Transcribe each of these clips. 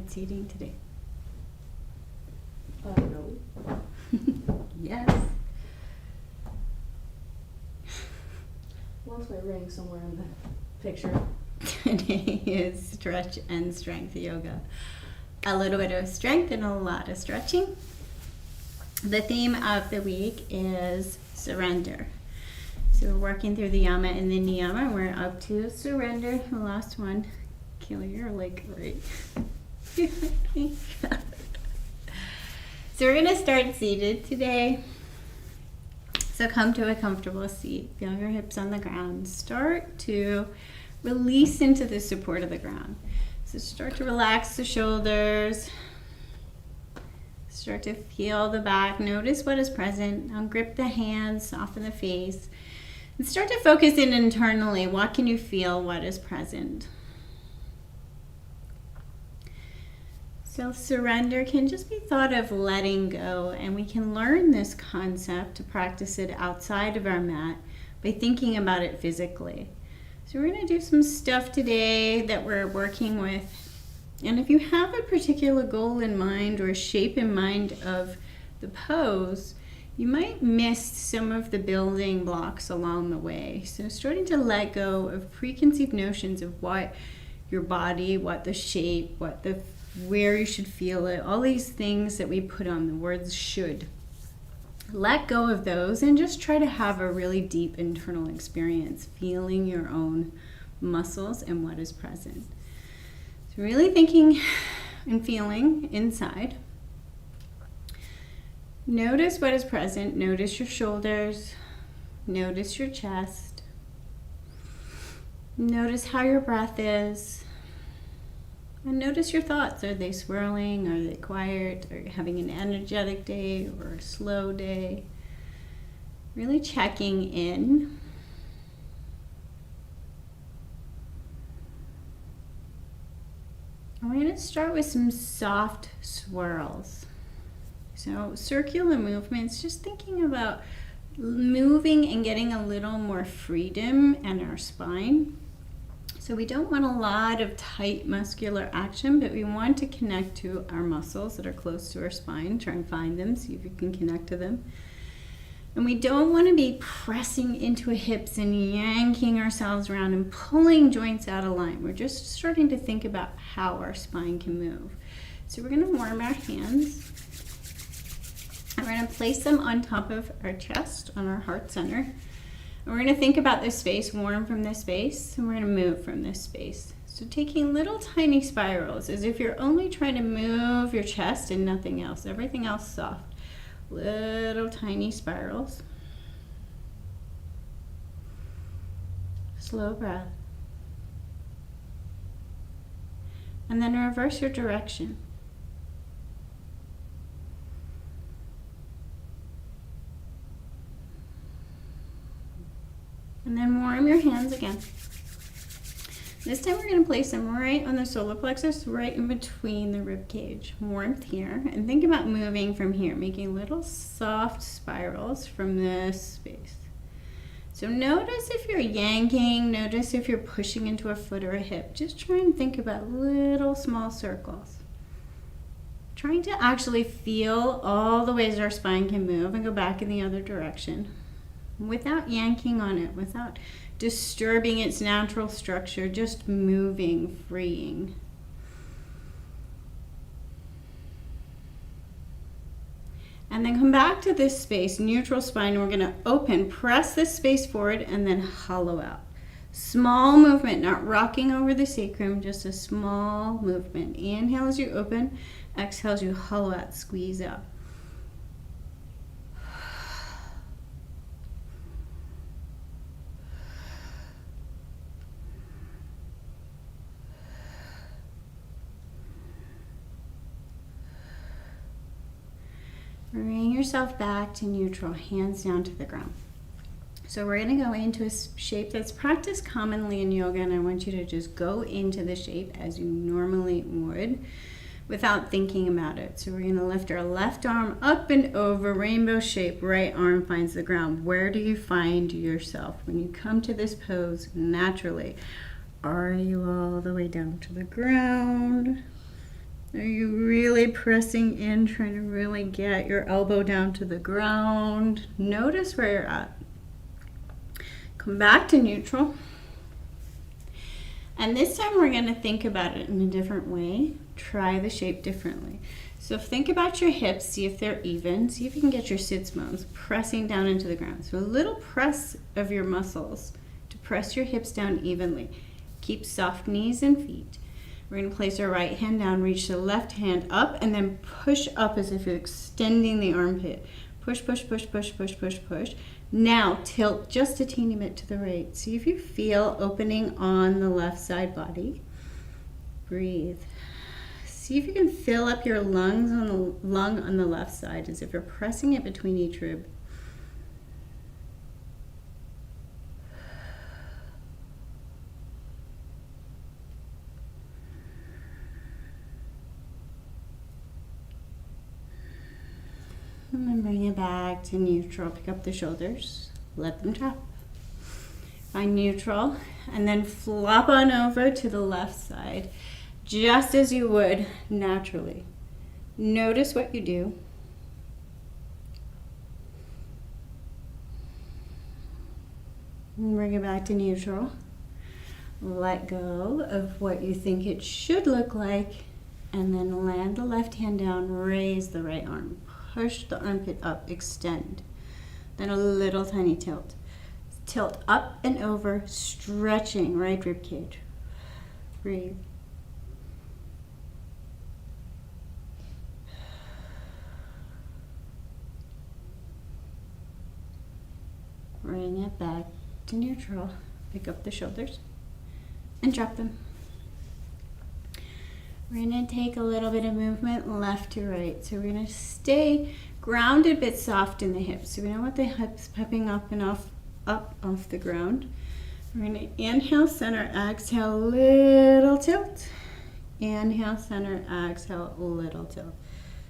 start seating today? No. Yes. Lost my ring somewhere in the picture. Today is stretch and strength yoga. A little bit of strength and a lot of stretching. The theme of the week is surrender. So we're working through the yama and the niyama. We're up to surrender. The last one. Kill your leg right. So we're going to start seated today. So come to a comfortable seat. Feel your hips on the ground. Start to release into the support of the ground. So start to relax the shoulders. Start to feel the back. Notice what is present. Now grip the hands, soften the face. And start to focus in internally. What can you feel? What is present? So surrender can just be thought of letting go, and we can learn this concept to practice it outside of our mat by thinking about it physically. So we're going to do some stuff today that we're working with. And if you have a particular goal in mind or a shape in mind of the pose, you might miss some of the building blocks along the way. So starting to let go of preconceived notions of what your body, what the shape, where you should feel it, all these things that we put on the words should. Let go of those and just try to have a really deep internal experience, feeling your own muscles and what is present. So really thinking and feeling inside. Notice what is present. Notice your shoulders. Notice your chest. Notice how your breath is. And notice your thoughts. Are they swirling? Are they quiet? Are you having an energetic day or a slow day? Really checking in. We're going to start with some soft swirls. So circular movements, just thinking about moving and getting a little more freedom in our spine. So we don't want a lot of tight muscular action, but we want to connect to our muscles that are close to our spine. Try and find them, see if you can connect to them. And we don't want to be pressing into our hips and yanking ourselves around and pulling joints out of line. We're just starting to think about how our spine can move. So we're going to warm our hands. And we're going to place them on top of our chest, on our heart center. And we're going to think about this space, warm from this space, and we're going to move from this space. So taking little tiny spirals, as if you're only trying to move your chest and nothing else. Everything else soft. Little tiny spirals. Slow breath. And then reverse your direction. And then warm your hands again. This time we're going to place them right on the solar plexus, right in between the rib cage. Warmth here. And think about moving from here, making little soft spirals from this space. So notice if you're yanking, notice if you're pushing into a foot or a hip. Just try and think about little small circles. Trying to actually feel all the ways our spine can move and go back in the other direction. Without yanking on it, without disturbing its natural structure, just moving, freeing. And then come back to this space, neutral spine. We're going to open, press this space forward, and then hollow out. Small movement, not rocking over the sacrum, just a small movement. Inhale as you open, exhale as you hollow out, squeeze out. Bring yourself back to neutral, hands down to the ground. So we're going to go into a shape that's practiced commonly in yoga, and I want you to just go into the shape as you normally would without thinking about it. So we're going to lift our left arm up and over, rainbow shape, right arm finds the ground. Where do you find yourself when you come to this pose naturally? Are you all the way down to the ground? Are you really pressing in, trying to really get your elbow down to the ground? Notice where you're at. Come back to neutral. And this time we're going to think about it in a different way. Try the shape differently. So think about your hips, see if they're even. See if you can get your sits bones pressing down into the ground. So a little press of your muscles to press your hips down evenly. Keep soft knees and feet. We're going to place our right hand down, reach the left hand up, and then push up as if you're extending the armpit. Push, push, push, push, push, push, push. Now tilt just a teeny bit to the right. See if you feel opening on the left side body. Breathe. See if you can fill up your lung on the left side as if you're pressing it between each rib. And then bring it back to neutral. Pick up the shoulders. Let them drop. Find neutral. And then flop on over to the left side, just as you would naturally. Notice what you do. And bring it back to neutral. Let go of what you think it should look like. And then land the left hand down. Raise the right arm. Push the armpit up, extend. Then a little tiny tilt. Tilt up and over, stretching right rib cage. Breathe. Bring it back to neutral. Pick up the shoulders and drop them. We're going to take a little bit of movement left to right. So we're going to stay grounded but soft in the hips. So we don't want the hips popping up and off the ground. We're going to inhale, center, exhale, little tilt. Inhale, center, exhale, little tilt.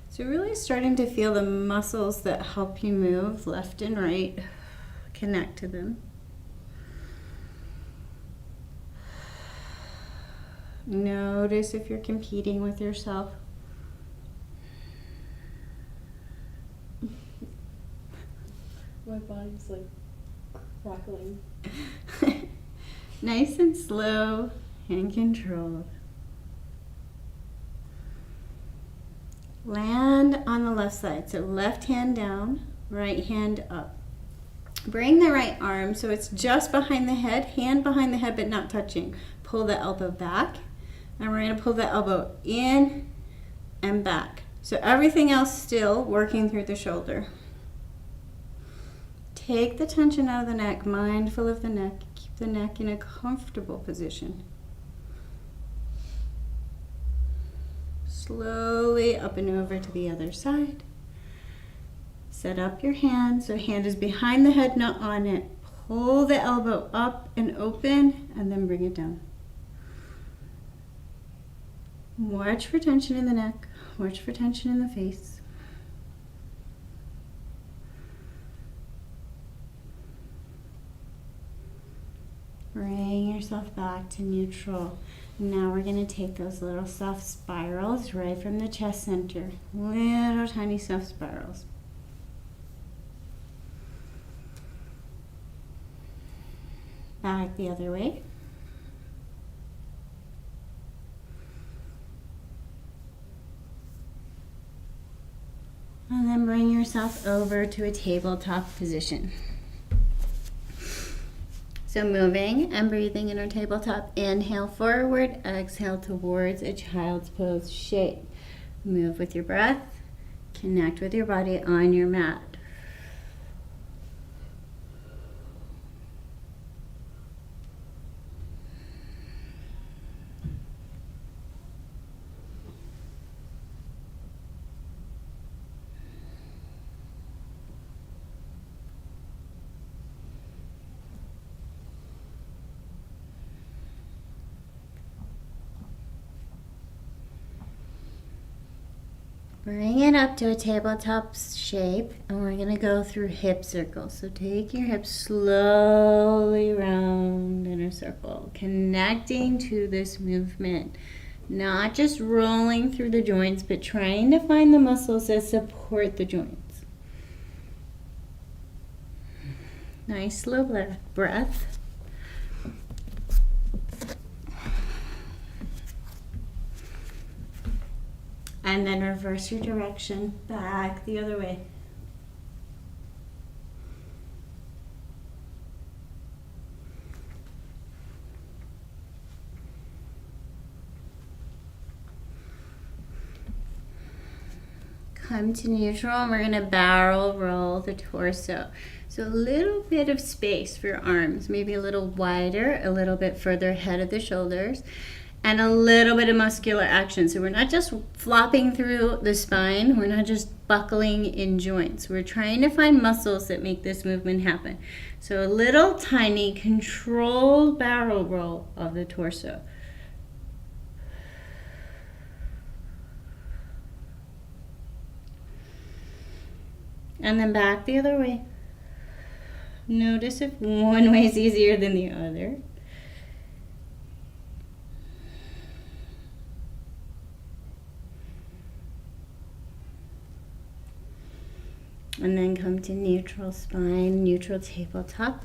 So really starting to feel the muscles that help you move left and right. Connect to them. Notice if you're competing with yourself. My body's like crackling. Nice and slow and controlled. Land on the left side. So left hand down, right hand up. Bring the right arm so it's just behind the head, hand behind the head but not touching. Pull the elbow back. And we're going to pull the elbow in and back. So everything else still working through the shoulder. Take the tension out of the neck, mindful of the neck. Keep the neck in a comfortable position. Slowly up and over to the other side. Set up your hand, so hand is behind the head, not on it. Pull the elbow up and open, and then bring it down. Watch for tension in the neck. Watch for tension in the face. Bring yourself back to neutral. Now we're going to take those little soft spirals right from the chest center. Little tiny soft spirals. Back the other way. And then bring yourself over to a tabletop position. So moving and breathing in our tabletop. Inhale forward, exhale towards a child's pose shape. Move with your breath. Connect with your body on your mat. Bring it up to a tabletop shape, and we're going to go through hip circles. So take your hips slowly round in a circle, connecting to this movement. Not just rolling through the joints, but trying to find the muscles that support the joints. Nice slow breath. And then reverse your direction back the other way. Come to neutral, and we're going to barrel roll the torso. So a little bit of space for your arms, maybe a little wider, a little bit further ahead of the shoulders, and a little bit of muscular action. So we're not just flopping through the spine, we're not just buckling in joints. We're trying to find muscles that make this movement happen. So a little tiny controlled barrel roll of the torso. And then back the other way. Notice if one way is easier than the other. And then come to neutral spine, neutral tabletop.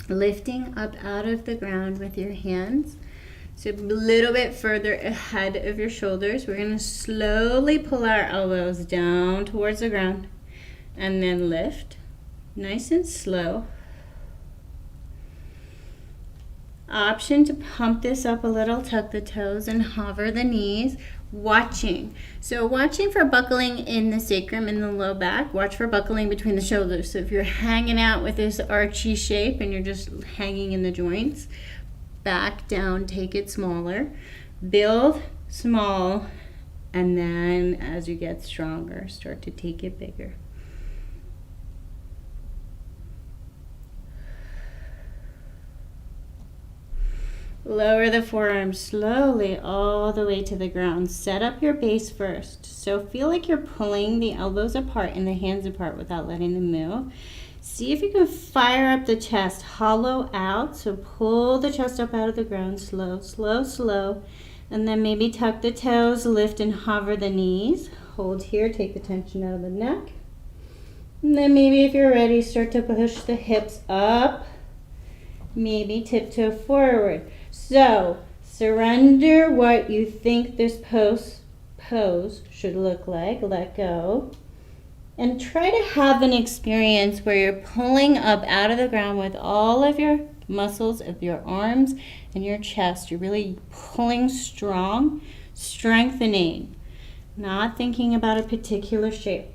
Lifting up out of the ground with your hands. So a little bit further ahead of your shoulders. We're going to slowly pull our elbows down towards the ground. And then lift, nice and slow. Option to pump this up a little, tuck the toes and hover the knees, watching. So watching for buckling in the sacrum and the low back, watch for buckling between the shoulders. So if you're hanging out with this archy shape and you're just hanging in the joints, back down, take it smaller, build small, and then as you get stronger, start to take it bigger. Lower the forearms slowly all the way to the ground. Set up your base first. So feel like you're pulling the elbows apart and the hands apart without letting them move. See if you can fire up the chest, hollow out. So pull the chest up out of the ground, slow, slow, slow. And then maybe tuck the toes, lift and hover the knees. Hold here, take the tension out of the neck. And then maybe if you're ready, start to push the hips up. Maybe tiptoe forward. So, surrender what you think this pose should look like. Let go. And try to have an experience where you're pulling up out of the ground with all of your muscles of your arms and your chest. You're really pulling strong, strengthening, not thinking about a particular shape.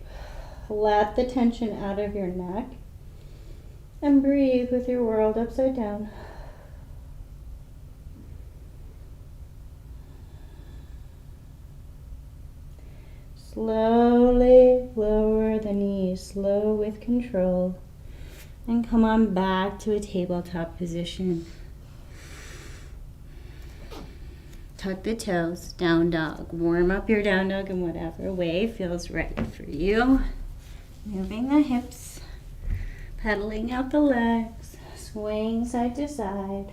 Let the tension out of your neck and breathe with your world upside down. Slowly lower the knees, slow with control, and come on back to a tabletop position. Tuck the toes, down dog. Warm up your down dog in whatever way feels right for you. Moving the hips, pedaling out the legs, swaying side to side.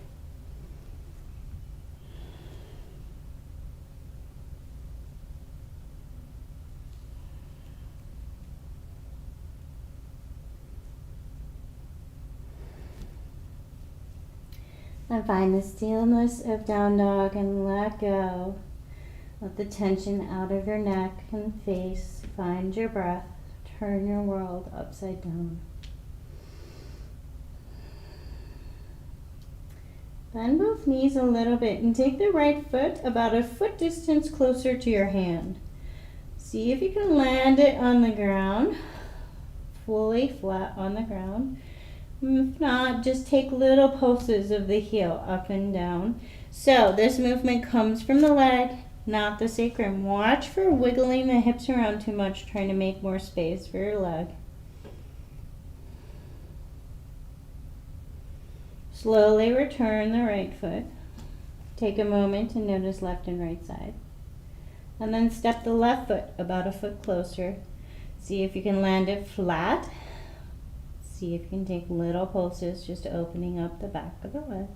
And find the stillness of down dog and let go. Let the tension out of your neck and face. Find your breath. Turn your world upside down. Bend both knees a little bit and take the right foot about a foot distance closer to your hand. See if you can land it on the ground, fully flat on the ground. If not, just take little pulses of the heel up and down. So this movement comes from the leg, not the sacrum. Watch for wiggling the hips around too much, trying to make more space for your leg. Slowly return the right foot. Take a moment to notice left and right side. And then step the left foot about a foot closer. See if you can land it flat. See if you can take little pulses, just opening up the back of the leg.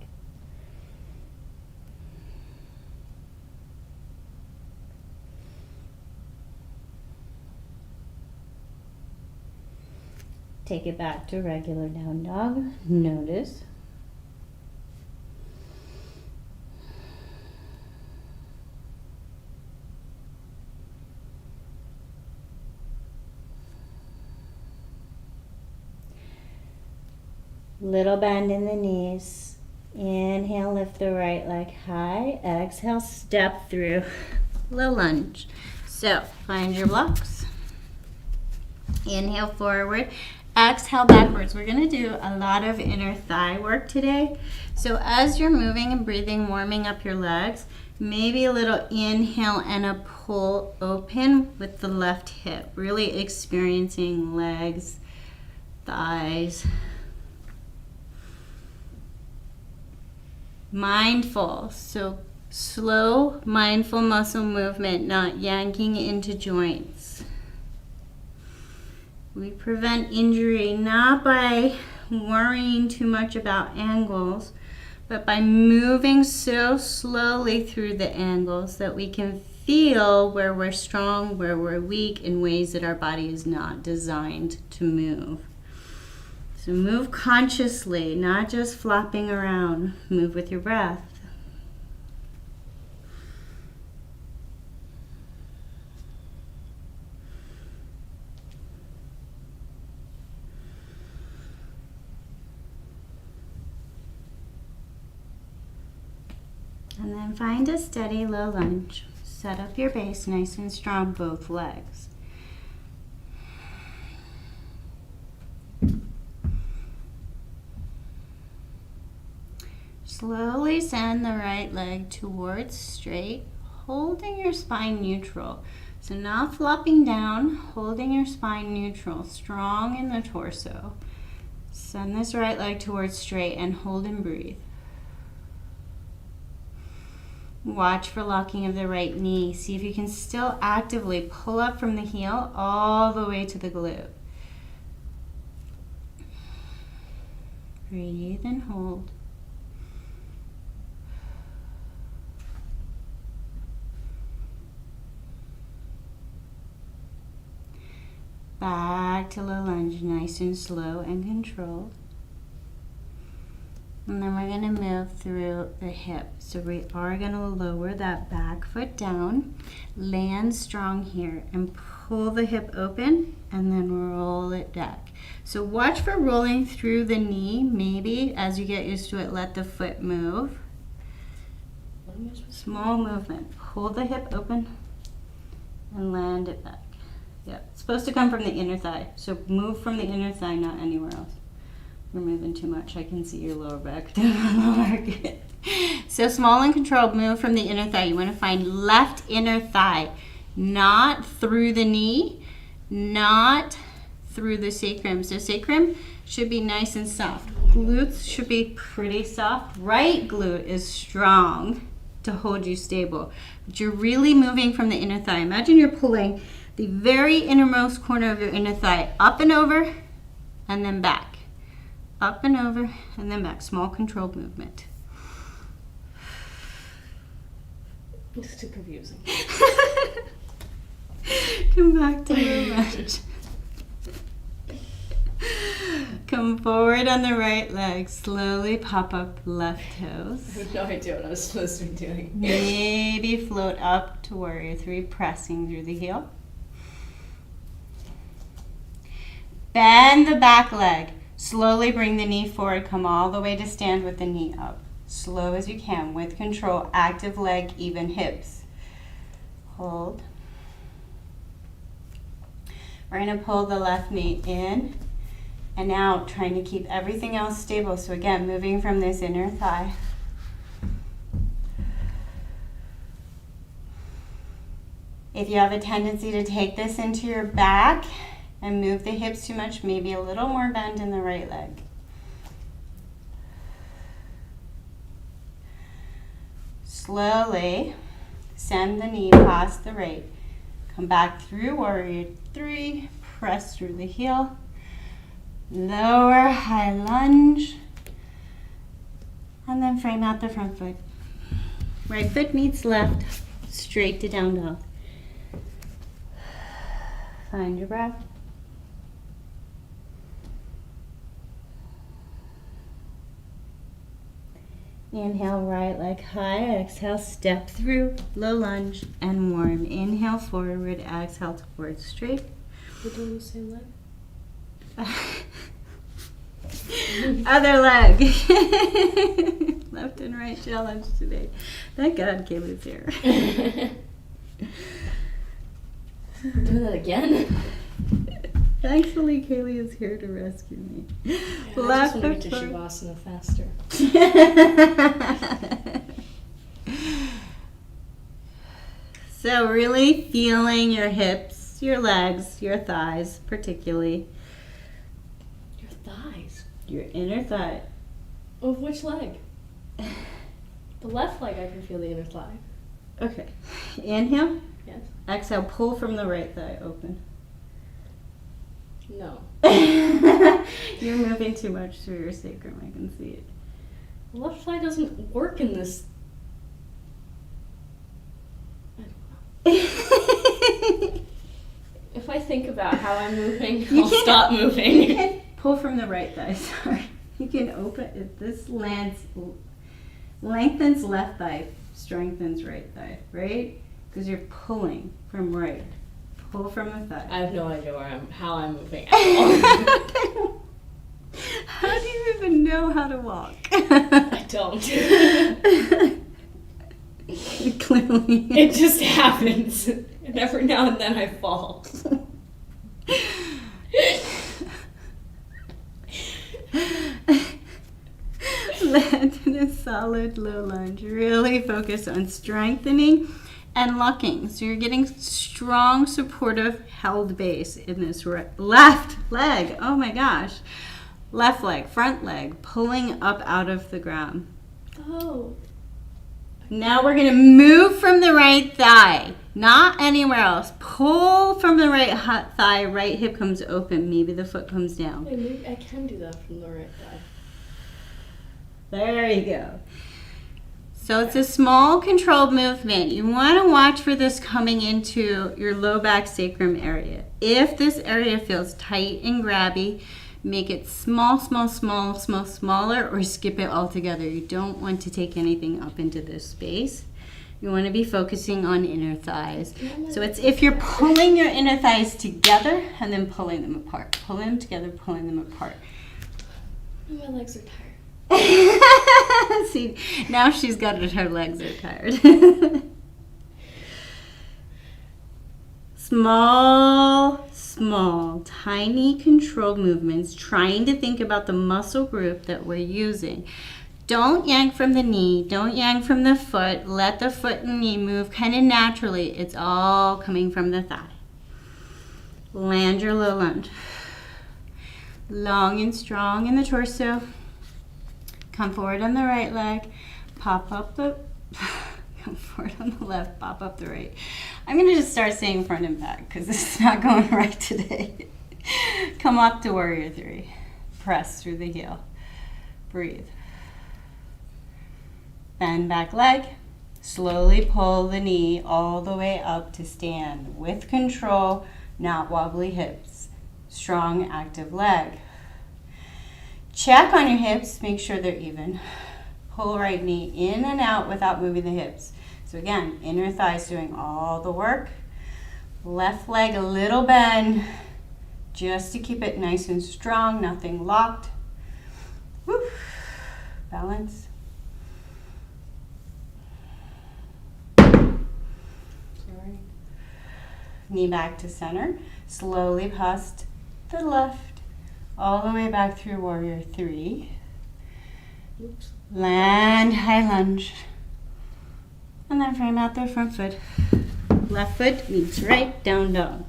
take it back to regular down dog. Notice. Little bend in the knees. Inhale, lift the right leg high. Exhale, step through. Low lunge. So, find your blocks. Inhale forward. Exhale backwards. We're going to do a lot of inner thigh work today. So as you're moving and breathing, warming up your legs, maybe a little inhale and a pull open with the left hip. Really experiencing legs, thighs. Mindful. So slow, mindful muscle movement, not yanking into joints. We prevent injury not by worrying too much about angles, but by moving so slowly through the angles that we can feel where we're strong, where we're weak, in ways that our body is not designed to move. So move consciously, not just flopping around. Move with your breath. And then find a steady low lunge. Set up your base nice and strong, both legs. Slowly send the right leg towards straight, holding your spine neutral. So not flopping down, holding your spine neutral, strong in the torso. Send this right leg towards straight and hold and breathe. Watch for locking of the right knee. See if you can still actively pull up from the heel all the way to the glute. Breathe and hold. Back to low lunge, nice and slow and controlled. And then we're going to move through the hip. So we are going to lower that back foot down, land strong here, and pull the hip open, and then roll it back. So watch for rolling through the knee. Maybe as you get used to it, let the foot move. Small movement. Pull the hip open and land it back. Yeah, it's supposed to come from the inner thigh. So move from the inner thigh, not anywhere else. You're moving too much. I can see your lower back doing the work. So small and controlled, move from the inner thigh. You want to find left inner thigh, not through the knee, not through the sacrum. So sacrum should be nice and soft. Glutes should be pretty soft. Right glute is strong to hold you stable. But you're really moving from the inner thigh. Imagine you're pulling the very innermost corner of your inner thigh up and over and then back. Up and over and then back. Small controlled movement. It's too confusing. Come back to the lunge. Come forward on the right leg. Slowly pop up left toes. I have no idea what I was supposed to be doing. Maybe float up to warrior three, pressing through the heel. Bend the back leg. Slowly bring the knee forward. Come all the way to stand with the knee up. Slow as you can, with control. Active leg, even hips. Hold. We're going to pull the left knee in and out, trying to keep everything else stable. So again, moving from this inner thigh. If you have a tendency to take this into your back and move the hips too much, maybe a little more bend in the right leg. Slowly send the knee past the right. Come back through warrior three, press through the heel. Lower high lunge. And then frame out the front foot. Right foot meets left, straight to down dog. Find your breath. Inhale, right leg high. Exhale, step through, low lunge, and warm. Inhale, forward. Exhale, towards straight. We're doing the same leg? Other leg. Left and right challenge today. Thank God Kaylee's here. Do that again? Thankfully, Kaylee is here to rescue me. Yeah, Left I just want to get to foot. Shavasana faster. So really feeling your hips, your legs, your thighs, particularly. Your thighs? Your inner thigh. Of which leg? The left leg, I can feel the inner thigh. Okay. Inhale. Yes? Exhale, pull from the right thigh open. No. You're moving too much through your sacrum, I can see it. The left thigh doesn't work in this. I don't know. If I think about how I'm moving, You I'll can't- stop You moving. can pull from the right thigh, sorry. You can open it. This lengthens left thigh, strengthens right thigh, right? Because you're pulling from right. Pull from the thigh. I have no idea how I'm moving at all. How do you even know how to walk? I don't. Clearly. It just happens. And every now and then I fall. Land in a solid low lunge. Really focus on strengthening and locking. So you're getting strong, supportive, held base in this left leg. Oh my gosh. Left leg, front leg, pulling up out of the ground. Oh. Now we're going to move from the right thigh, not anywhere else. Pull from the right thigh, right hip comes open. Maybe the foot comes down. Wait, maybe I can do that from the right thigh. There you go. So it's a small controlled movement. You want to watch for this coming into your low back sacrum area. If this area feels tight and grabby, make it smaller, or skip it altogether. You don't want to take anything up into this space. You want to be focusing on inner thighs. So it's if you're pulling your inner thighs together and then pulling them apart. Pulling them together, pulling them apart. My legs are tired. See, now she's got it, her legs are tired. Small, tiny controlled movements, trying to think about the muscle group that we're using. Don't yank from the knee, don't yank from the foot. Let the foot and knee move kind of naturally. It's all coming from the thigh. Land your low lunge. Long and strong in the torso. Come forward on the right leg, pop up the, come forward on the left, pop up the right. I'm gonna just start saying front and back because this is not going right today. Come up to warrior three. Press through the heel. Breathe. Bend back leg. Slowly pull the knee all the way up to stand with control, not wobbly hips. Strong, active leg. Check on your hips, make sure they're even. Pull right knee in and out without moving the hips. So again, inner thighs doing all the work. Left leg a little bend, just to keep it nice and strong, nothing locked. Woo. Balance. Sorry. Knee back to center. Slowly past the left. All the way back through warrior three. Oops. Land high lunge. And then frame out the front foot. Left foot meets right, down dog.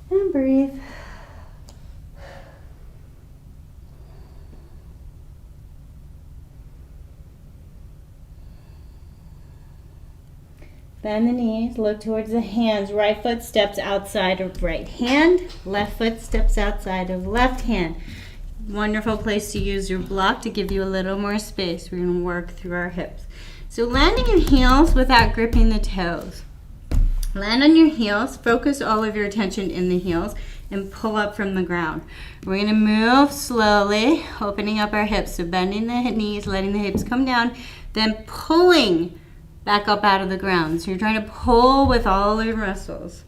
And breathe. Bend the knees, look towards the hands. Right foot steps outside of right hand. Left foot steps outside of left hand. Wonderful place to use your block to give you a little more space. We're going to work through our hips. So landing in heels without gripping the toes. Land on your heels. Focus all of your attention in the heels. and pull up from the ground. We're going to move slowly, opening up our hips. So bending the knees, letting the hips come down, then pulling back up out of the ground. So you're trying to pull with all your muscles.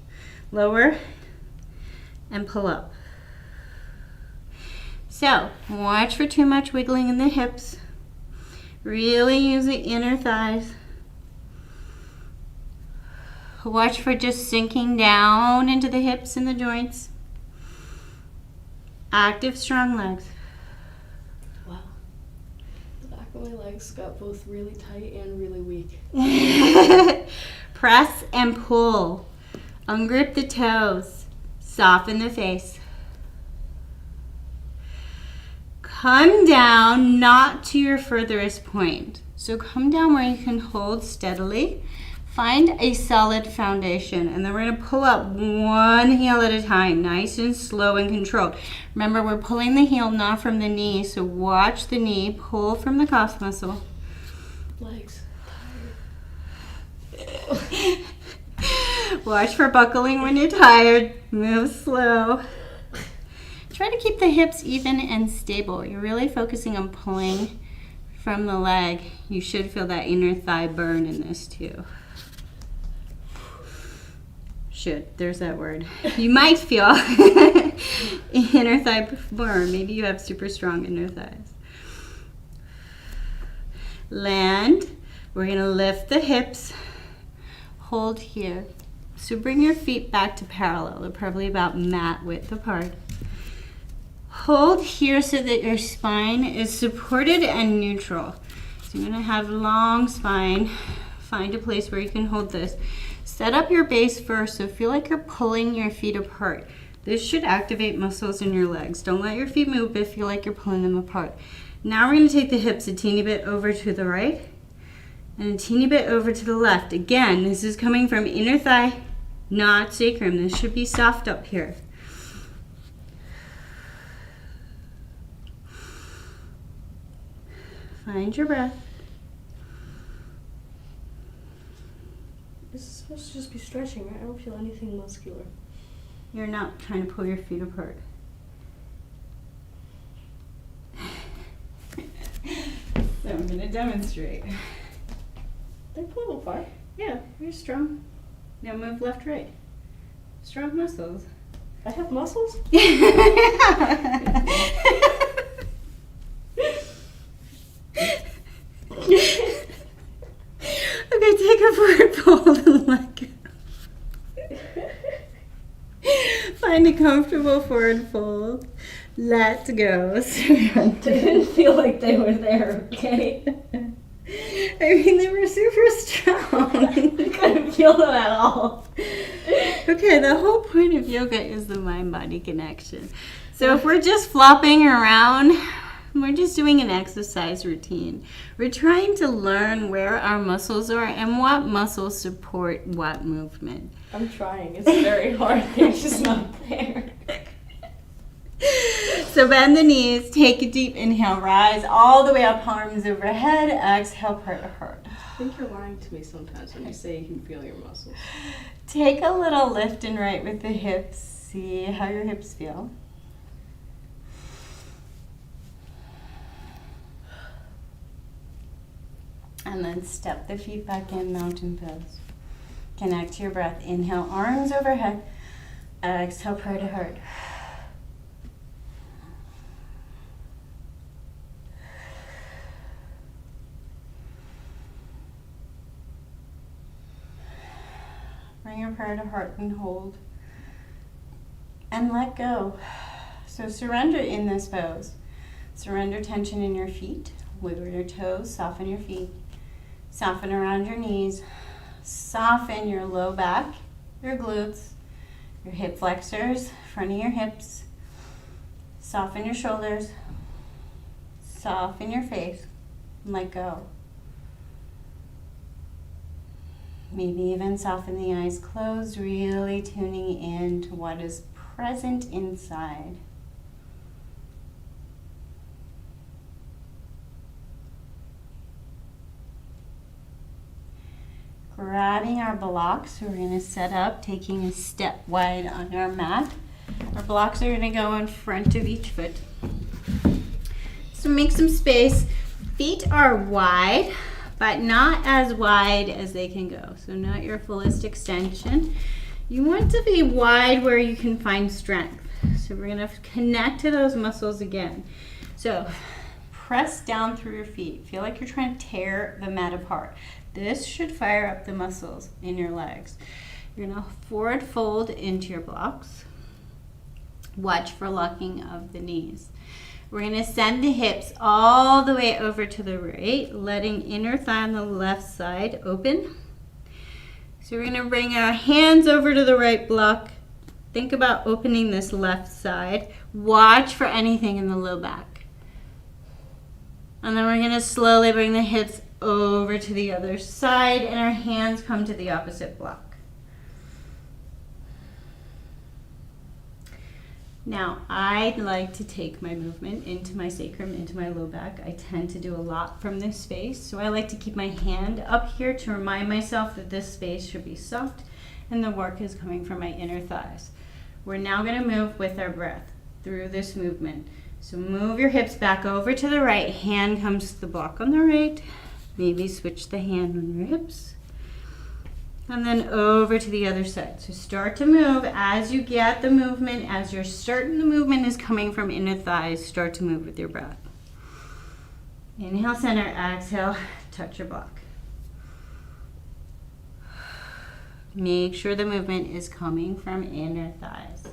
Lower and pull up. So watch for too much wiggling in the hips. Really use the inner thighs. Watch for just sinking down into the hips and the joints. Active, strong legs. Wow. The back of my legs got both really tight and really weak. Press and pull. Ungrip the toes. Soften the face. Come down, not to your furthest point. So come down where you can hold steadily. Find a solid foundation, and then we're going to pull up one heel at a time, nice and slow and controlled. Remember, we're pulling the heel not from the knee, so watch the knee, pull from the calf muscle. Legs. Watch for buckling when you're tired. Move slow. Try to keep the hips even and stable. You're really focusing on pulling from the leg. You should feel that inner thigh burn in this too. Should, there's that word. You might feel inner thigh burn. Maybe you have super strong inner thighs. Land. We're going to lift the hips. Hold here. So bring your feet back to parallel. They're probably about mat width apart. Hold here so that your spine is supported and neutral. So you're going to have long spine. Find a place where you can hold this. Set up your base first, so feel like you're pulling your feet apart. This should activate muscles in your legs. Don't let your feet move, but feel like you're pulling them apart. Now we're going to take the hips a teeny bit over to the right and a teeny bit over to the left. Again, this is coming from inner thigh, not sacrum. This should be soft up here. Find your breath. This is supposed to just be stretching, right? I don't feel anything muscular. You're not trying to pull your feet apart. So I'm going to demonstrate. They're pulled apart. Yeah, you're strong. Now move left, right. Strong muscles. I have muscles? Okay, take a forward fold and let go. Find a comfortable forward fold. Let go. Surrender. They didn't feel like they were there, okay? I mean, they were super strong. I couldn't feel them at all. Okay, the whole point of yoga is the mind-body connection. So if we're just flopping around, we're just doing an exercise routine. We're trying to learn where our muscles are and what muscles support what movement. I'm trying. It's very hard. They're just not there. So bend the knees, take a deep inhale, rise all the way up, arms overhead, exhale, part to heart. I think you're lying to me sometimes when you say you can feel your muscles. Take a little lift and right with the hips. See how your hips feel. And then step the feet back in, mountain pose. Connect to your breath. Inhale, arms overhead. Exhale, prayer to heart. Bring your prayer to heart and hold. And let go. So surrender in this pose. Surrender tension in your feet. Wiggle your toes, soften your feet. Soften around your knees. Soften your low back, your glutes, your hip flexors, front of your hips. Soften your shoulders. Soften your face and let go. Maybe even soften the eyes closed, really tuning in to what is present inside. Grabbing our blocks, so we're going to set up, taking a step wide on our mat. Our blocks are gonna go in front of each foot. So make some space. Feet are wide, but not as wide as they can go. So not your fullest extension. You want to be wide where you can find strength. So we're gonna connect to those muscles again. So press down through your feet. Feel like you're trying to tear the mat apart. This should fire up the muscles in your legs. You're gonna forward fold into your blocks. Watch for locking of the knees. We're gonna send the hips all the way over to the right, letting inner thigh on the left side open. So we're gonna bring our hands over to the right block. Think about opening this left side. Watch for anything in the low back. And then we're gonna slowly bring the hips over to the other side and our hands come to the opposite block. Now, I'd like to take my movement into my sacrum, into my low back. I tend to do a lot from this space, so I like to keep my hand up here to remind myself that this space should be soft and the work is coming from my inner thighs. We're now gonna move with our breath through this movement. So move your hips back over to the right, hand comes to the block on the right. Maybe switch the hand on your hips. And then over to the other side. So start to move as you get the movement, as you're certain the movement is coming from inner thighs, start to move with your breath. Inhale, center, exhale, touch your block. Make sure the movement is coming from inner thighs.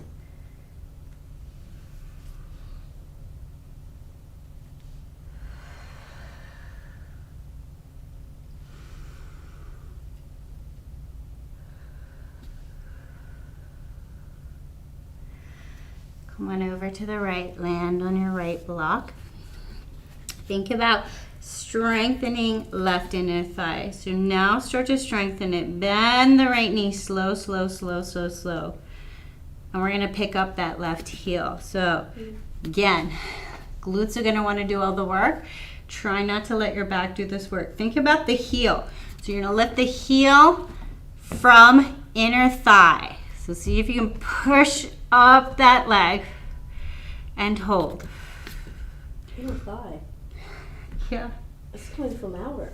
Come on over to the right, land on your right block. Think about strengthening left inner thigh. So now start to strengthen it. Bend the right knee, slow, slow, slow, slow, slow. And we're gonna pick up that left heel. So again, glutes are gonna wanna do all the work. Try not to let your back do this work. Think about the heel. So you're gonna lift the heel from inner thigh. So see if you can push up that leg and hold. Inner thigh. Yeah. It's coming from Albert.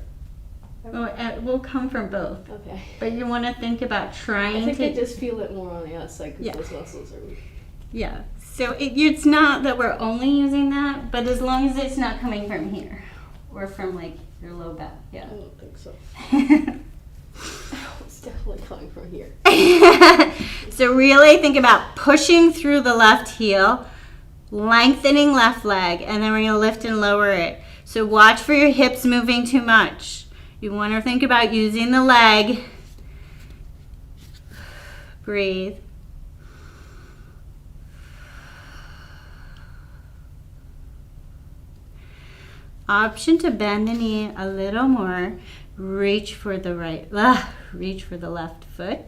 Oh, it will come from both. Okay. But you want to think about trying I think to. I just feel it more on the outside because Yeah. those muscles are weak. Yeah. So it's not that we're only using that, but as long as it's not coming from here or from like your low back. Yeah. I don't think so. It's definitely coming from here. So really think about pushing through the left heel, lengthening left leg, and then we're going to lift and lower it. So watch for your hips moving too much. You want to think about using the leg. Breathe. Option to bend the knee a little more. Reach for the reach for the left foot.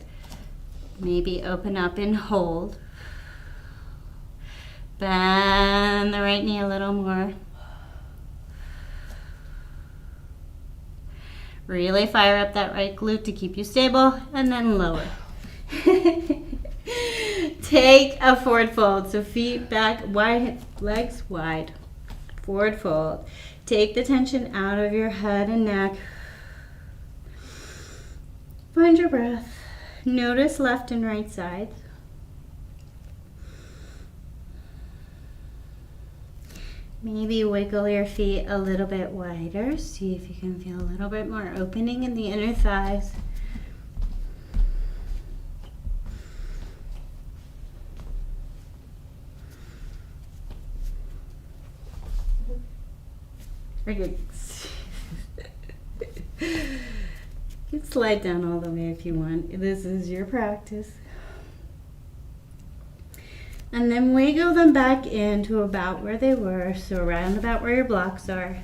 Maybe open up and hold. Bend the right knee a little more. Really fire up that right glute to keep you stable, and then lower. Take a forward fold. So feet back, wide, legs wide. Forward fold. Take the tension out of your head and neck. Find your breath. Notice left and right sides. Maybe wiggle your feet a little bit wider. See if you can feel a little bit more opening in the inner thighs. Okay. You can slide down all the way if you want. This is your practice. And then wiggle them back into about where they were, so around about where your blocks are.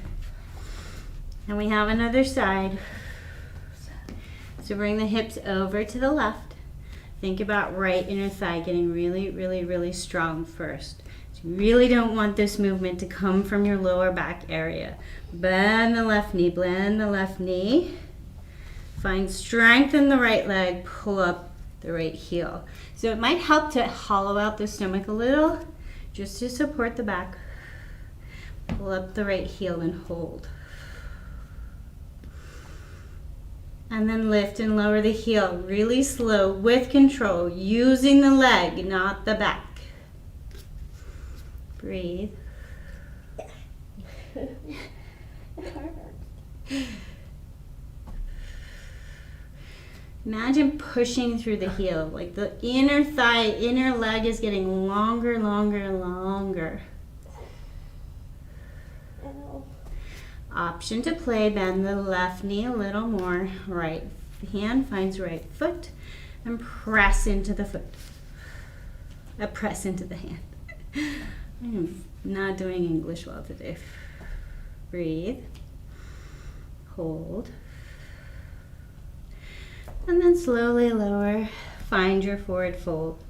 And we have another side. So bring the hips over to the left. Think about right inner thigh getting really, really, really strong first. So you really don't want this movement to come from your lower back area. Bend the left knee, blend the left knee. Find strength in the right leg, pull up the right heel. So it might help to hollow out the stomach a little, just to support the back. Pull up the right heel and hold. And then lift and lower the heel really slow with control, using the leg, not the back. Breathe. Imagine pushing through the heel, like the inner thigh, inner leg is getting longer, longer, longer. Option to play, bend the left knee a little more. Right hand finds right foot and press into the foot. Press into the hand. I'm not doing English well today. Breathe. Hold. And then slowly lower. Find your forward fold.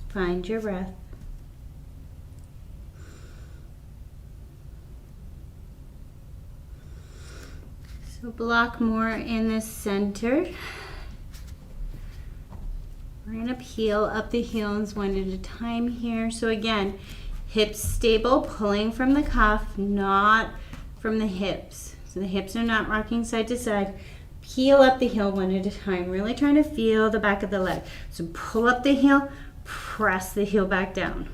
Find your breath. So block more in the center. We're going to peel up the heels one at a time here. So again, hips stable, pulling from the cuff, not from the hips. So the hips are not rocking side to side. Peel up the heel one at a time, really trying to feel the back of the leg. So pull up the heel, press the heel back down.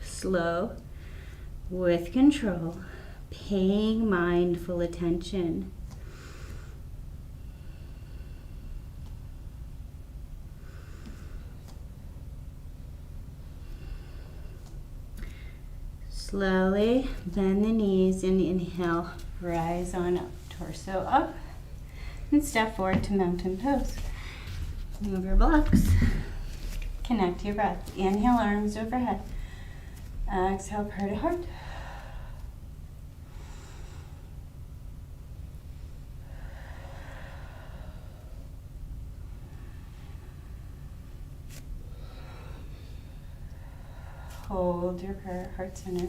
Slow, with control, paying mindful attention. Slowly bend the knees and inhale, rise on up, torso up, and step forward to mountain pose. Move your blocks, connect your breath. Inhale, arms overhead. Exhale, heart to heart. Hold your prayer, heart center.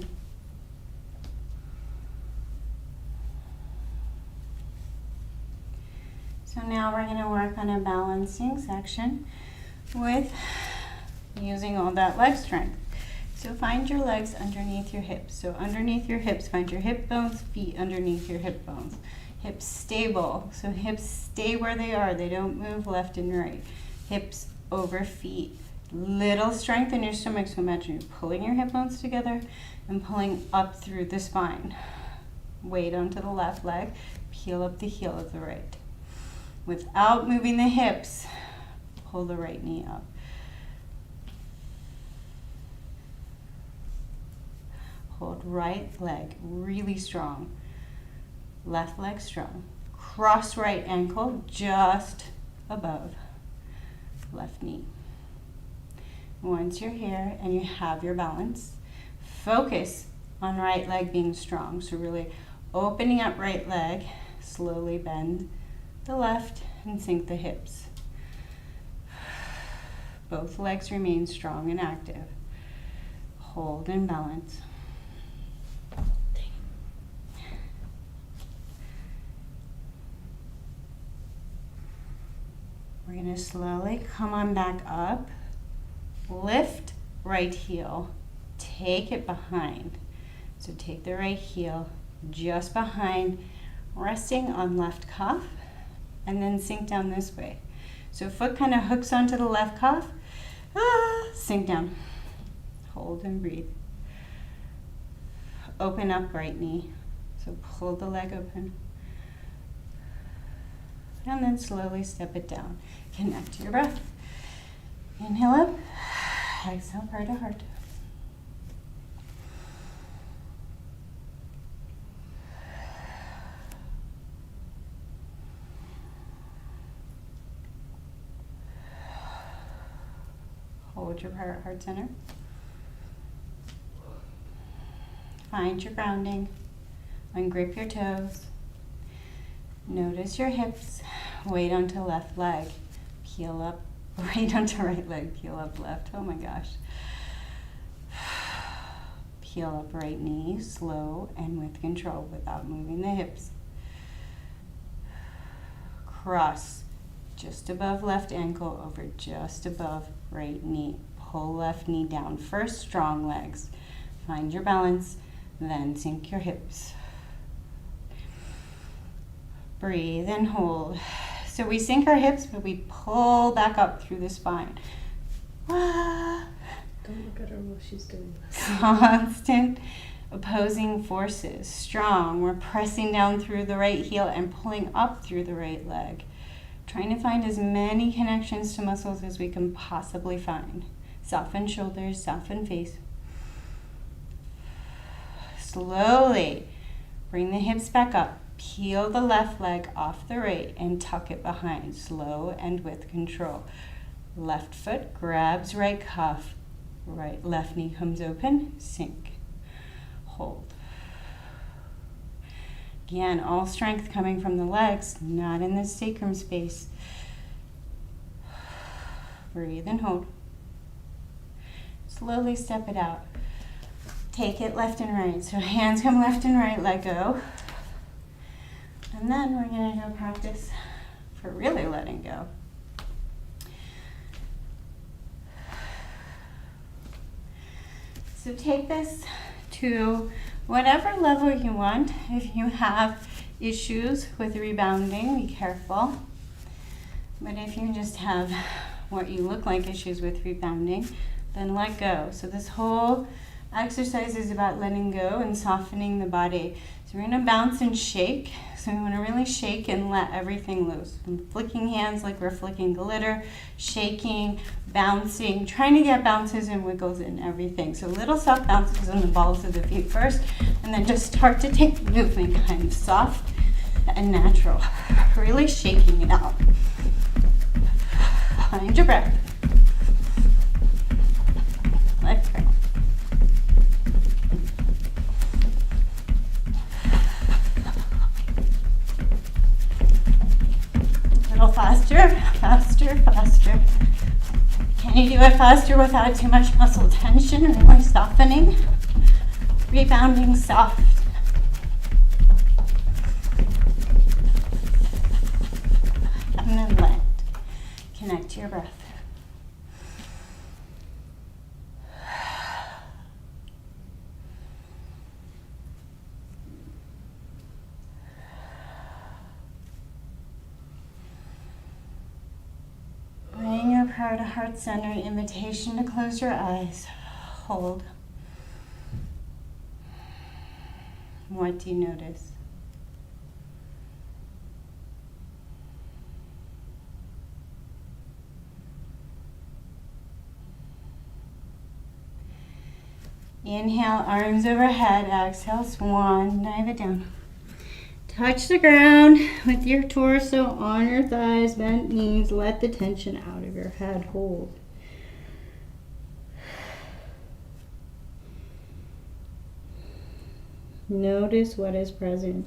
So now we're going to work on a balancing section with using all that leg strength. So find your legs underneath your hips. So underneath your hips, find your hip bones, feet underneath your hip bones. Hips stable, so hips stay where they are. They don't move left and right. Hips over feet. Little strength in your stomach, so imagine you're pulling your hip bones together and pulling up through the spine. Weight onto the left leg, peel up the heel of the right. Without moving the hips, pull the right knee up. Hold right leg really strong. Left leg strong. Cross right ankle just above left knee. Once you're here and you have your balance, focus on right leg being strong. So really opening up right leg, slowly bend the left and sink the hips. Both legs remain strong and active. Hold and balance. We're going to slowly come on back up. Lift right heel, take it behind. So take the right heel just behind, resting on left cuff, and then sink down this way. So foot kind of hooks onto the left cuff, sink down. Hold and breathe. Open up right knee. So pull the leg open. And then slowly step it down. Connect to your breath. Inhale up. Exhale, heart to heart. Hold your heart center. Find your grounding. Ungrip your toes. Notice your hips. Weight onto left leg. Peel up. Right onto right leg, peel up left. Oh my gosh. heel up right knee, slow and with control without moving the hips. Cross just above left ankle over just above right knee. Pull left knee down. First, strong legs. Find your balance, then sink your hips. Breathe and hold. So we sink our hips, but we pull back up through the spine. Don't look at her while she's doing this. Constant opposing forces. Strong. We're pressing down through the right heel and pulling up through the right leg. Trying to find as many connections to muscles as we can possibly find. Soften shoulders, soften face. Slowly bring the hips back up. Peel the left leg off the right and tuck it behind, slow and with control. Left foot grabs right cuff. Right, left knee comes open, sink, hold. Again, all strength coming from the legs, not in the sacrum space. Breathe and hold. Slowly step it out. Take it left and right. So hands come left and right, let go. And then we're going to do a practice for really letting go. So take this to whatever level you want. If you have issues with rebounding, be careful. But if you just have what you look like issues with rebounding, then let go. So this whole exercise is about letting go and softening the body. So we're going to bounce and shake. So we want to really shake and let everything loose. I'm flicking hands like we're flicking glitter, shaking, bouncing, trying to get bounces and wiggles in everything. So little soft bounces on the balls of the feet first, and then just start to take the movement kind of soft and natural. Really shaking it out. Find your breath. Let go. Faster, faster, faster. Can you do it faster without too much muscle tension and really softening? Rebounding soft. And then let. Connect to your breath. Bring your prayer to heart center, invitation to close your eyes. Hold. What do you notice? Inhale, arms overhead. Exhale, swan. Dive it down. Touch the ground with your torso on your thighs, bent knees. Let the tension out of your head. Hold. Notice what is present.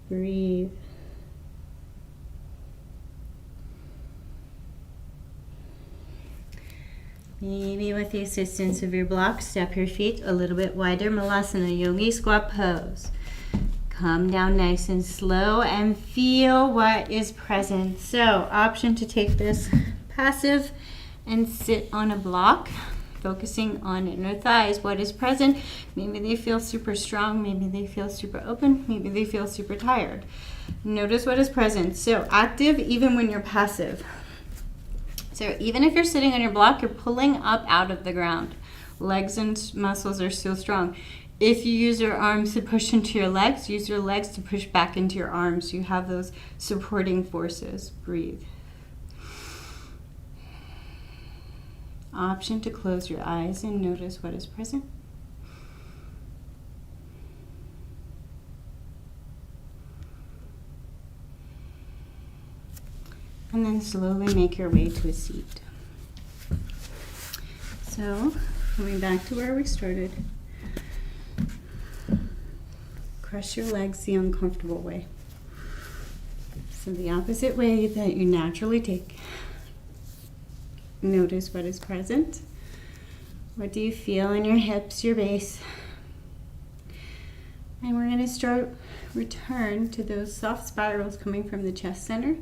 Breathe. Maybe with the assistance of your block, step your feet a little bit wider. Malasana, yogi squat pose. Come down nice and slow and feel what is present. So, option to take this passive and sit on a block, focusing on inner thighs. What is present? Maybe they feel super strong. Maybe they feel super open. Maybe they feel super tired. Notice what is present. So, active even when you're passive. So even if you're sitting on your block, you're pulling up out of the ground. Legs and muscles are still strong. If you use your arms to push into your legs, use your legs to push back into your arms. You have those supporting forces. Breathe. Option to close your eyes and notice what is present. And then slowly make your way to a seat. So, coming back to where we started. Cross your legs the uncomfortable way. So the opposite way that you naturally take. Notice what is present. What do you feel in your hips, your base? And we're going to return to those soft spirals coming from the chest center.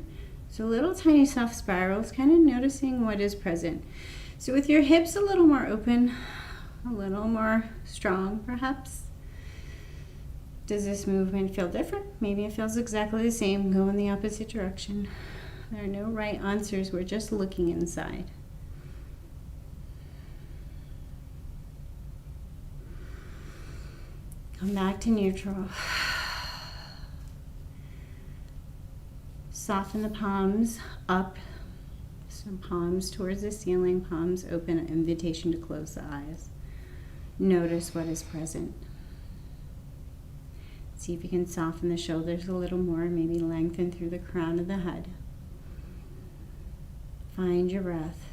So little tiny soft spirals, kind of noticing what is present. So with your hips a little more open, a little more strong perhaps. Does this movement feel different? Maybe it feels exactly the same. Go in the opposite direction. There are no right answers. We're just looking inside. Come back to neutral. Soften the palms up. So palms towards the ceiling, palms open, an invitation to close the eyes. Notice what is present. See if you can soften the shoulders a little more, maybe lengthen through the crown of the head. Find your breath.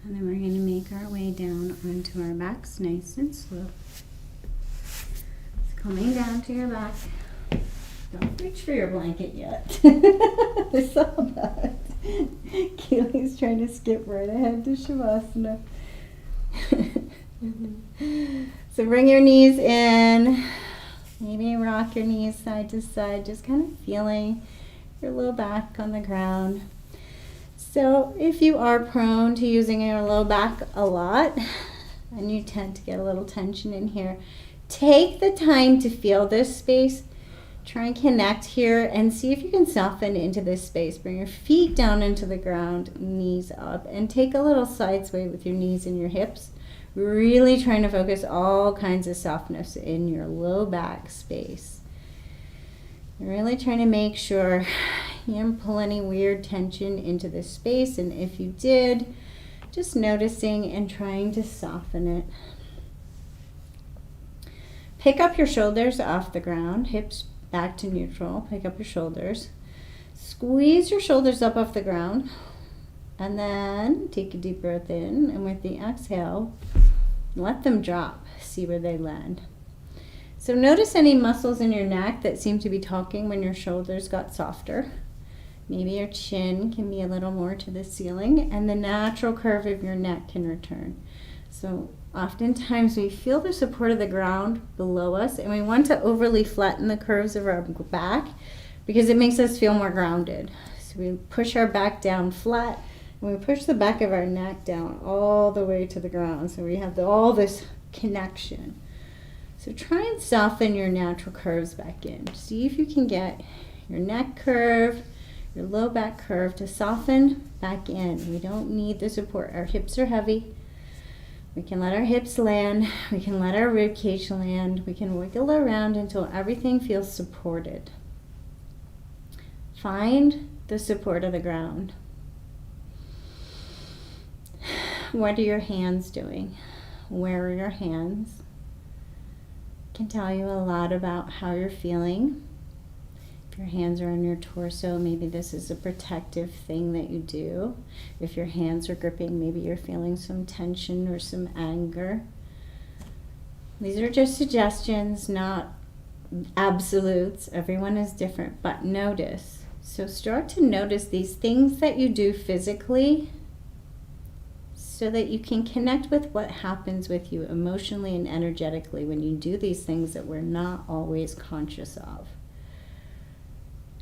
And then we're going to make our way down onto our backs nice and slow. It's coming down to your back. Don't reach for your blanket yet. I saw that. Keely's trying to skip right ahead to Shavasana. So bring your knees in. Maybe rock your knees side to side, just kind of feeling your low back on the ground. So if you are prone to using your low back a lot, and you tend to get a little tension in here, take the time to feel this space. Try and connect here and see if you can soften into this space. Bring your feet down into the ground, knees up, and take a little side sway with your knees and your hips. Really trying to focus all kinds of softness in your low back space. Really trying to make sure you didn't pull any weird tension into this space, and if you did, just noticing and trying to soften it. Pick up your shoulders off the ground, hips back to neutral. Pick up your shoulders. Squeeze your shoulders up off the ground, and then take a deep breath in, and with the exhale, let them drop. See where they land. So notice any muscles in your neck that seem to be talking when your shoulders got softer. Maybe your chin can be a little more to the ceiling, and the natural curve of your neck can return. So oftentimes we feel the support of the ground below us, and we want to overly flatten the curves of our back because it makes us feel more grounded. So we push our back down flat, and we push the back of our neck down all the way to the ground. So we have all this connection. So try and soften your natural curves back in. See if you can get your neck curve, your low back curve to soften back in. We don't need the support. Our hips are heavy. We can let our hips land. We can let our rib cage land. We can wiggle around until everything feels supported. Find the support of the ground. What are your hands doing? Where are your hands? Can tell you a lot about how you're feeling. If your hands are on your torso, maybe this is a protective thing that you do. If your hands are gripping, maybe you're feeling some tension or some anger. These are just suggestions, not absolutes. Everyone is different, but notice. So start to notice these things that you do physically so that you can connect with what happens with you emotionally and energetically when you do these things that we're not always conscious of.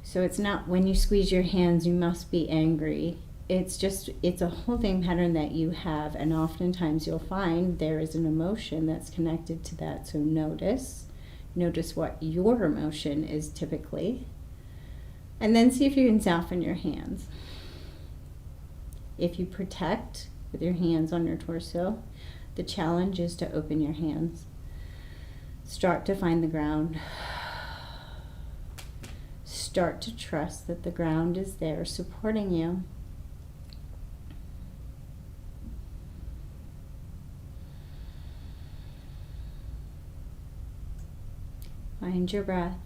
So it's not when you squeeze your hands, you must be angry. It's a holding pattern that you have, and oftentimes you'll find there is an emotion that's connected to that. So notice what your emotion is typically, and then see if you can soften your hands. If you protect with your hands on your torso, the challenge is to open your hands. Start to find the ground. Start to trust that the ground is there supporting you. Find your breath.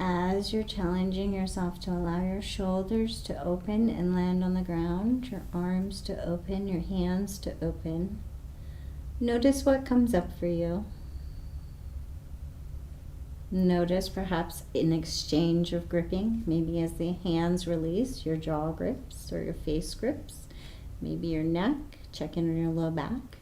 as you're challenging yourself to allow your shoulders to open and land on the ground, your arms to open, your hands to open, notice what comes up for you. Notice perhaps an exchange of gripping, maybe as the hands release, your jaw grips or your face grips, maybe your neck, check in on your low back.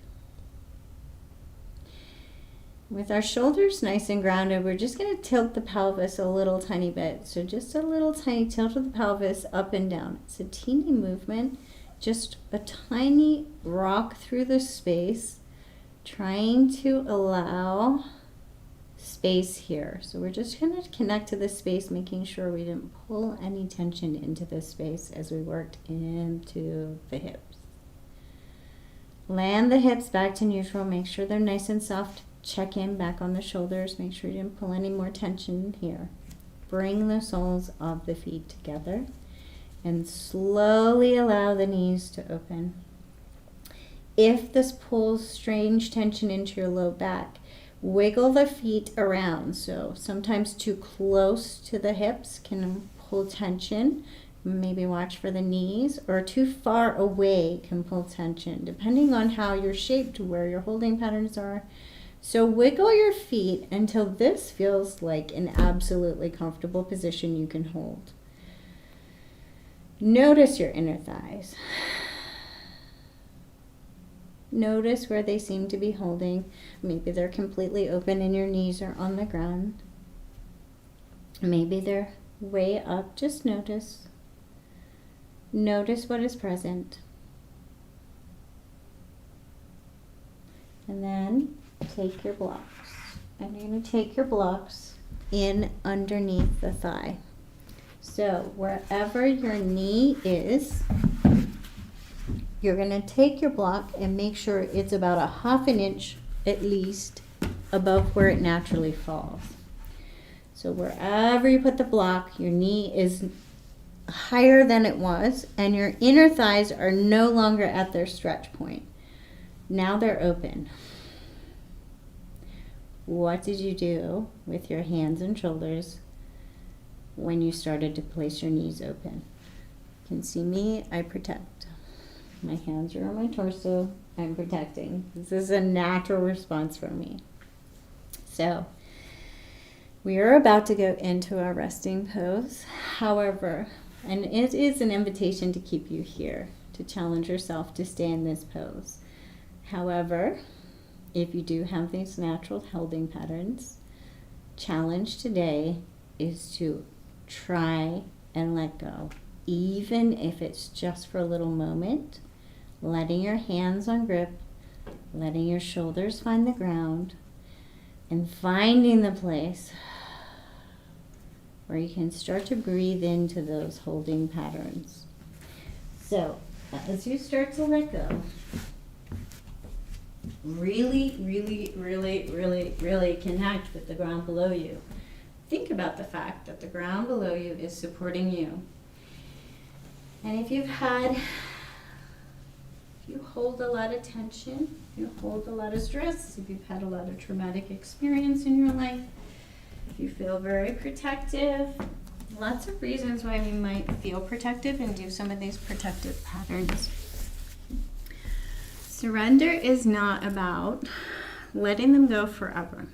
With our shoulders nice and grounded, we're just going to tilt the pelvis a little tiny bit. So just a little tiny tilt of the pelvis up and down. It's a teeny movement, just a tiny rock through the space, trying to allow space here. So we're just going to connect to the space, making sure we didn't pull any tension into this space as we worked into the hips. Land the hips back to neutral. Make sure they're nice and soft. Check in back on the shoulders. Make sure you didn't pull any more tension here. Bring the soles of the feet together and slowly allow the knees to open. If this pulls strange tension into your low back, wiggle the feet around. So sometimes too close to the hips can pull tension. Maybe watch for the knees, or too far away can pull tension, depending on how you're shaped, where your holding patterns are. So wiggle your feet until this feels like an absolutely comfortable position you can hold. Notice your inner thighs. Notice where they seem to be holding. Maybe they're completely open and your knees are on the ground. Maybe they're way up. Just notice. Notice what is present. And then take your blocks. And you're going to take your blocks in underneath the thigh. So wherever your knee is, you're going to take your block and make sure it's about 1/2 inch at least above where it naturally falls. So wherever you put the block, your knee is higher than it was, and your inner thighs are no longer at their stretch point. Now they're open. What did you do with your hands and shoulders when you started to place your knees open? You can see me, I protect. My hands are on my torso, I'm protecting. This is a natural response for me. So, we are about to go into our resting pose. However, and it is an invitation to keep you here, to challenge yourself to stay in this pose. However, if you do have these natural holding patterns, challenge today is to try and let go, even if it's just for a little moment, letting your hands on grip, letting your shoulders find the ground, and finding the place where you can start to breathe into those holding patterns. So, as you start to let go, really connect with the ground below you. Think about the fact that the ground below you is supporting you. And if you hold a lot of tension, if you hold a lot of stress, if you've had a lot of traumatic experience in your life, if you feel very protective, lots of reasons why we might feel protective and do some of these protective patterns. Surrender is not about letting them go forever.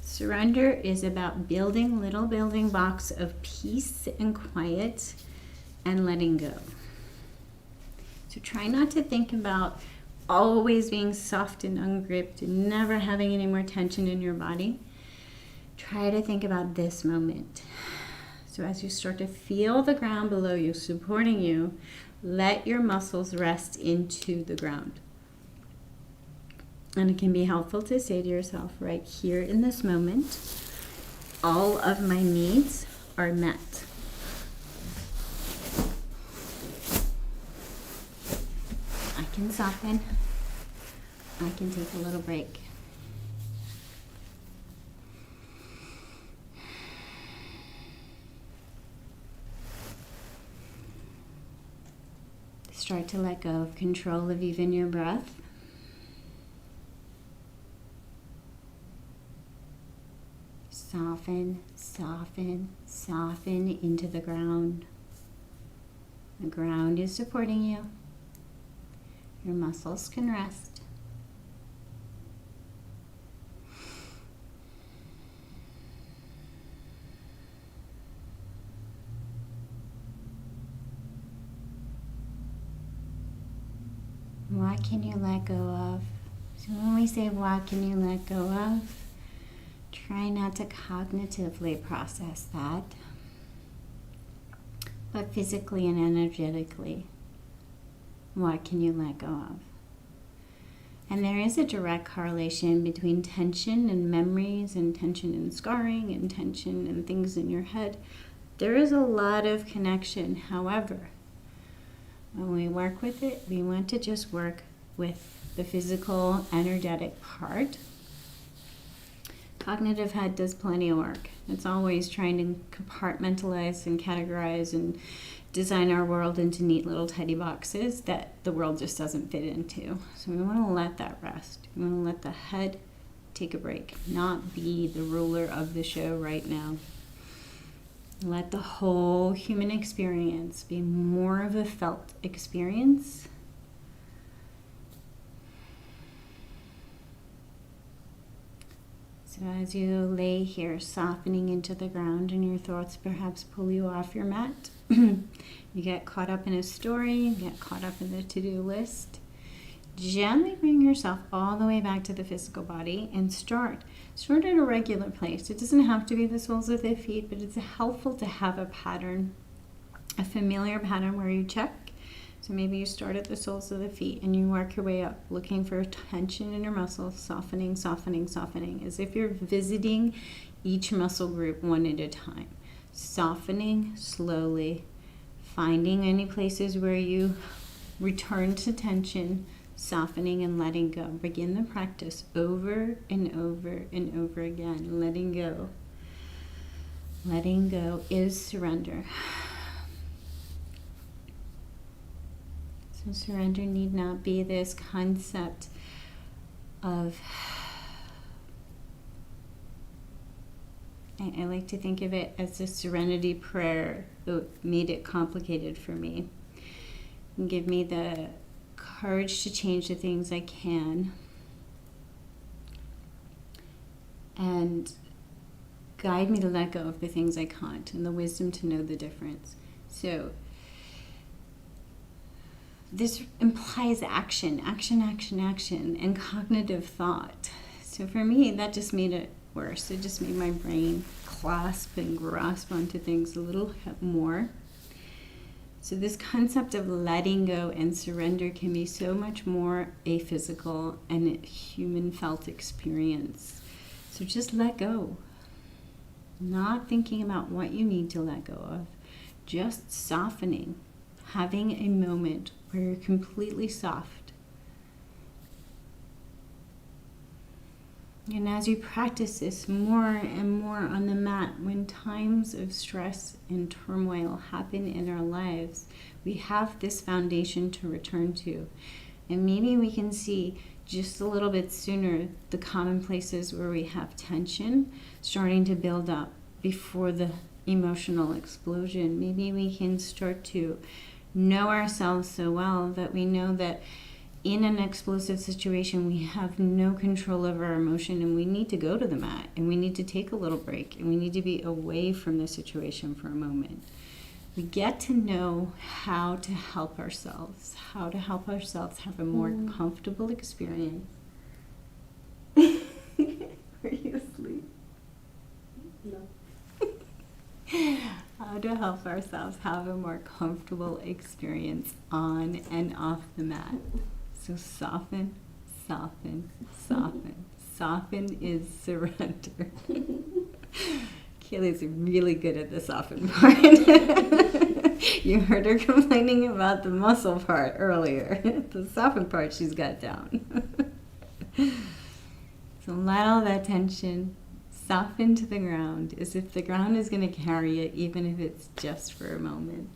Surrender is about building little building blocks of peace and quiet and letting go. So try not to think about always being soft and ungripped and never having any more tension in your body. Try to think about this moment. So as you start to feel the ground below you supporting you, let your muscles rest into the ground. And it can be helpful to say to yourself, right here in this moment, all of my needs are met. I can soften. I can take a little break. Start to let go of control of even your breath. Soften soften, soften, soften into the ground. The ground is supporting you. Your muscles can rest. What can you let go of? So when we say what can you let go of, try not to cognitively process that, but physically and energetically, what can you let go of? And there is a direct correlation between tension and memories and tension and scarring and tension and things in your head. There is a lot of connection. However, when we work with it, we want to just work with the physical, energetic part. Cognitive head does plenty of work. It's always trying to compartmentalize and categorize and design our world into neat little tidy boxes that the world just doesn't fit into. So we want to let that rest. We want to let the head take a break, not be the ruler of the show right now. Let the whole human experience be more of a felt experience. So as you lay here softening into the ground and your thoughts perhaps pull you off your mat, you get caught up in a story, you get caught up in the to-do list, gently bring yourself all the way back to the physical body and start at a regular place. It doesn't have to be the soles of the feet, but it's helpful to have a pattern, a familiar pattern where you check. So maybe you start at the soles of the feet and you work your way up, looking for tension in your muscles, softening, softening, softening, as if you're visiting each muscle group one at a time. Softening slowly, finding any places where you return to tension, softening and letting go. Begin the practice over and over and over again. Letting go. Letting go is surrender. So surrender need not be this concept of, I like to think of it as a serenity prayer that made it complicated for me. And give me the courage to change the things I can, and guide me to let go of the things I can't, and the wisdom to know the difference. So this implies action, and cognitive thought. So for me, that just made it worse. It just made my brain clasp and grasp onto things a little more. So this concept of letting go and surrender can be so much more a physical and human felt experience. So just let go. Not thinking about what you need to let go of. Just softening. Having a moment where you're completely soft. And as you practice this more and more on the mat, when times of stress and turmoil happen in our lives, we have this foundation to return to. And maybe we can see just a little bit sooner the common places where we have tension starting to build up before the emotional explosion. Maybe we can start to know ourselves so well that we know that in an explosive situation, we have no control over our emotion, and we need to go to the mat, and we need to take a little break, and we need to be away from the situation for a moment. We get to know how to help ourselves have a more comfortable experience. Are you asleep? No. How to help ourselves have a more comfortable experience on and off the mat. So soften, soften, soften. Soften is surrender. Kaylee's really good at the soften part. You heard her complaining about the muscle part earlier. The soften part she's got down. So let all that tension soften to the ground, as if the ground is going to carry it, even if it's just for a moment.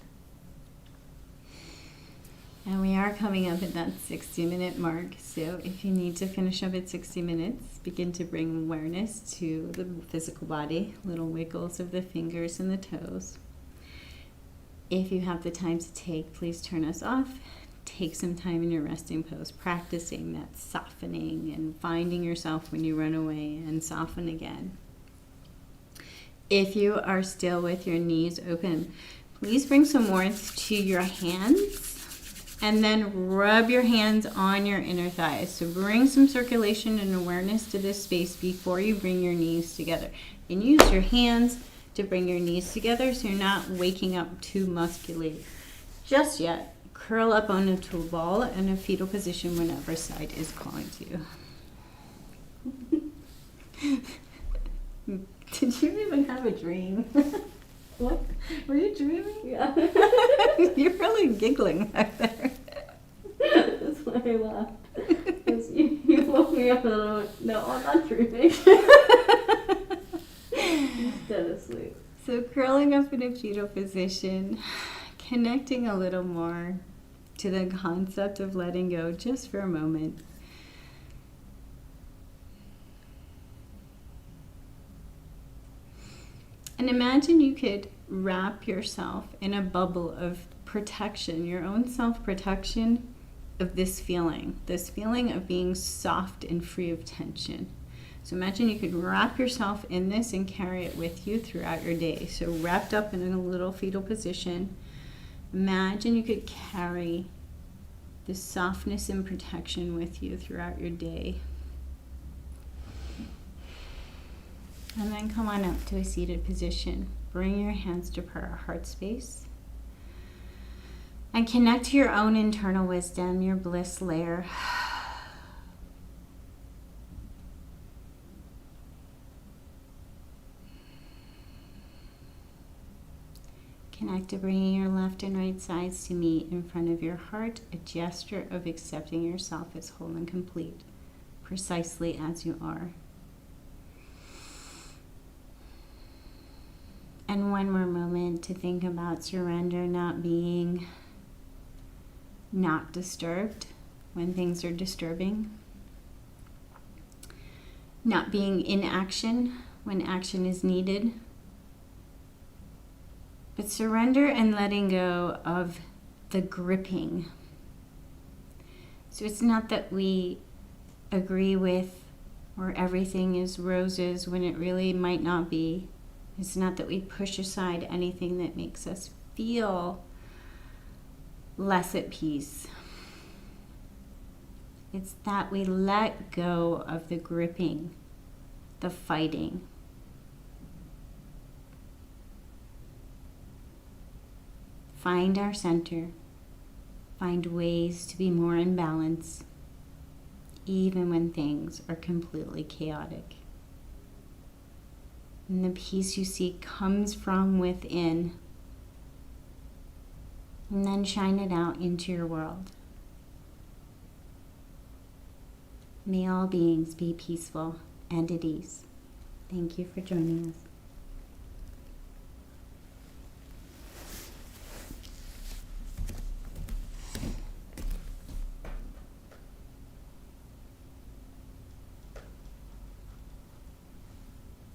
And we are coming up at that 60-minute mark. So if you need to finish up at 60 minutes, begin to bring awareness to the physical body, little wiggles of the fingers and the toes. If you have the time to take, please turn us off. Take some time in your resting pose, practicing that softening and finding yourself when you run away and soften again. If you are still with your knees open, please bring some warmth to your hands and then rub your hands on your inner thighs. So bring some circulation and awareness to this space before you bring your knees together. And use your hands to bring your knees together so you're not waking up too muscularly just yet. Curl up onto a ball in a fetal position whenever side is calling to you. Did you even have a dream? What? Were you dreaming? Yeah. You're really giggling back there. That's why I laughed. 'Cause you woke me up and I went, no, I'm not dreaming. He's dead asleep. So curling up in a fetal position, connecting a little more to the concept of letting go just for a moment. And imagine you could wrap yourself in a bubble of protection, your own self-protection of this feeling of being soft and free of tension. So imagine you could wrap yourself in this and carry it with you throughout your day. So wrapped up in a little fetal position, imagine you could carry this softness and protection with you throughout your day. And then come on up to a seated position. Bring your hands to our heart space. And connect to your own internal wisdom, your bliss layer. Connect to bringing your left and right sides to meet in front of your heart, a gesture of accepting yourself as whole and complete, precisely as you are. And one more moment to think about surrender, not being not disturbed when things are disturbing. Not being in action when action is needed. But surrender and letting go of the gripping. So it's not that we agree with or everything is roses when it really might not be. It's not that we push aside anything that makes us feel less at peace. It's that we let go of the gripping, the fighting. Find our center. Find ways to be more in balance, even when things are completely chaotic. And the peace you seek comes from within. And then shine it out into your world. May all beings be peaceful and at ease. Thank you for joining us.